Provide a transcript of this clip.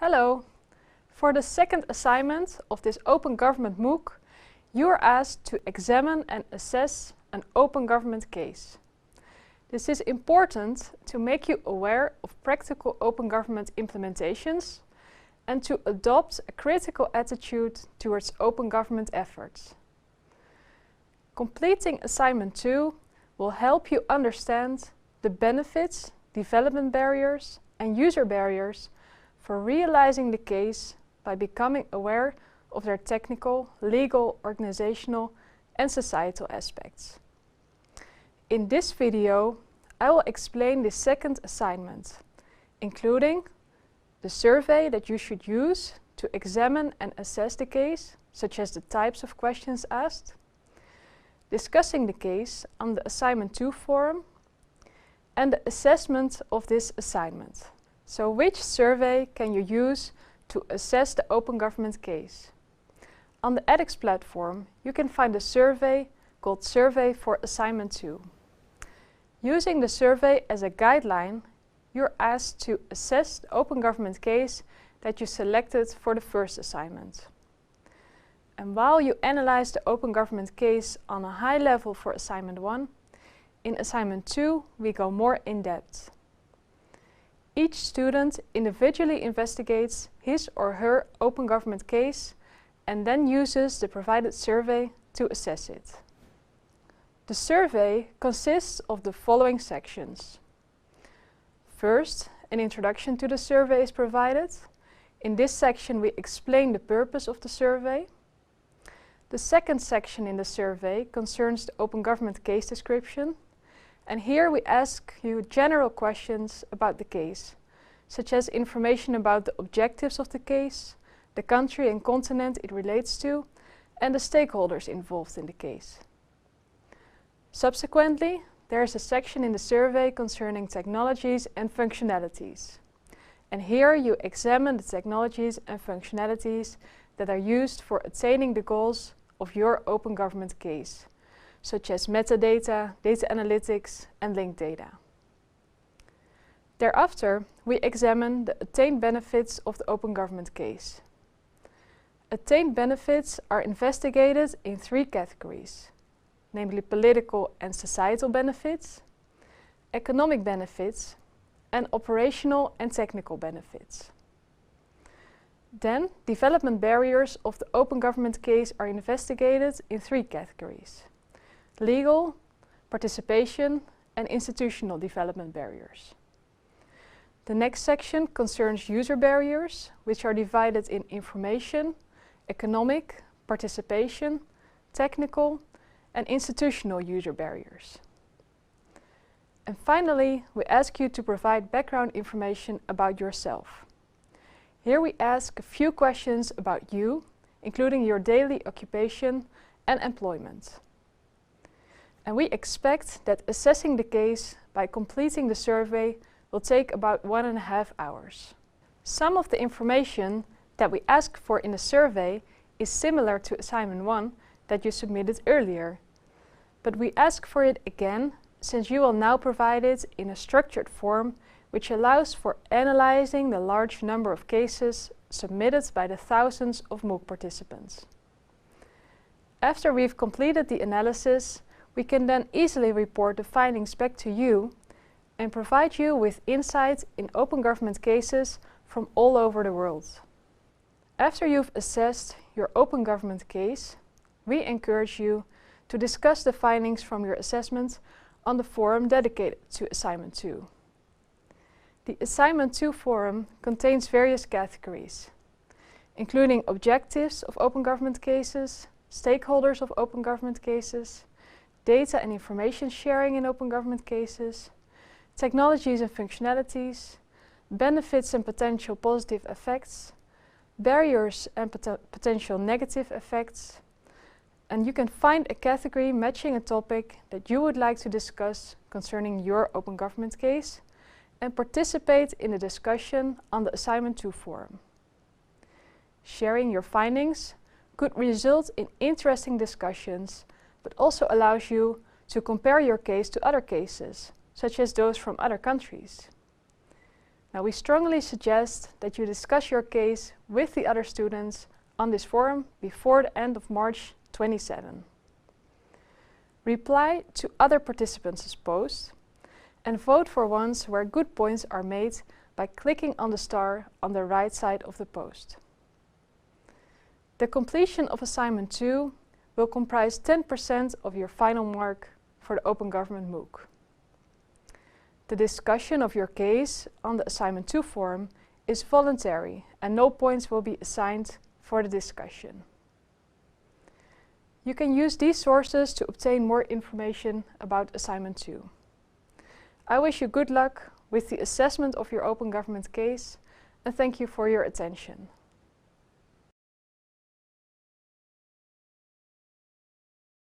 Hello! For the second assignment of this Open Government MOOC, you are asked to examine and assess an open government case. This is important to make you aware of practical open government implementations and to adopt a critical attitude towards open government efforts. Completing assignment 2 will help you understand the benefits, development barriers and user barriers for realizing the case by becoming aware of their technical, legal, organizational and societal aspects. In this video, I will explain the second assignment, including the survey that you should use to examine and assess the case, such as the types of questions asked, discussing the case on the Assignment 2 forum, and the assessment of this assignment. So which survey can you use to assess the open government case? On the edX platform, you can find a survey called Survey for Assignment 2. Using the survey as a guideline, you're asked to assess the open government case that you selected for the first assignment. And while you analyze the open government case on a high level for Assignment 1, in Assignment 2 we go more in depth. Each student individually investigates his or her open government case and then uses the provided survey to assess it. The survey consists of the following sections. First, an introduction to the survey is provided. In this section we explain the purpose of the survey. The second section in the survey concerns the open government case description. And here we ask you general questions about the case, such as information about the objectives of the case, the country and continent it relates to, and the stakeholders involved in the case. Subsequently, there is a section in the survey concerning technologies and functionalities. And here you examine the technologies and functionalities that are used for attaining the goals of your open government case, such as metadata, data analytics and linked data. Thereafter, we examine the attained benefits of the open government case. Attained benefits are investigated in 3 categories, namely political and societal benefits, economic benefits, and operational and technical benefits. Then, development barriers of the open government case are investigated in 3 categories: legal, participation, and institutional development barriers. The next section concerns user barriers, which are divided in information, economic, participation, technical, and institutional user barriers. And finally, we ask you to provide background information about yourself. Here we ask a few questions about you, including your daily occupation and employment. And we expect that assessing the case by completing the survey will take about 1.5 hours. Some of the information that we ask for in the survey is similar to Assignment 1 that you submitted earlier. But we ask for it again since you will now provide it in a structured form which allows for analyzing the large number of cases submitted by the thousands of MOOC participants. After we've completed the analysis, we can then easily report the findings back to you and provide you with insights in open government cases from all over the world. After you've assessed your open government case, we encourage you to discuss the findings from your assessment on the forum dedicated to Assignment 2. The Assignment 2 forum contains various categories, including objectives of open government cases, stakeholders of open government cases, data and information sharing in open government cases, technologies and functionalities, benefits and potential positive effects, barriers and potential negative effects, and you can find a category matching a topic that you would like to discuss concerning your open government case and participate in the discussion on the Assignment 2 forum. Sharing your findings could result in interesting discussions, but also allows you to compare your case to other cases, such as those from other countries. Now, we strongly suggest that you discuss your case with the other students on this forum before the end of March 27. Reply to other participants' posts and vote for ones where good points are made by clicking on the star on the right side of the post. The completion of assignment 2 will comprise 10% of your final mark for the Open Government MOOC. The discussion of your case on the assignment 2 forum is voluntary and no points will be assigned for the discussion. You can use these sources to obtain more information about assignment 2. I wish you good luck with the assessment of your Open Government case and thank you for your attention.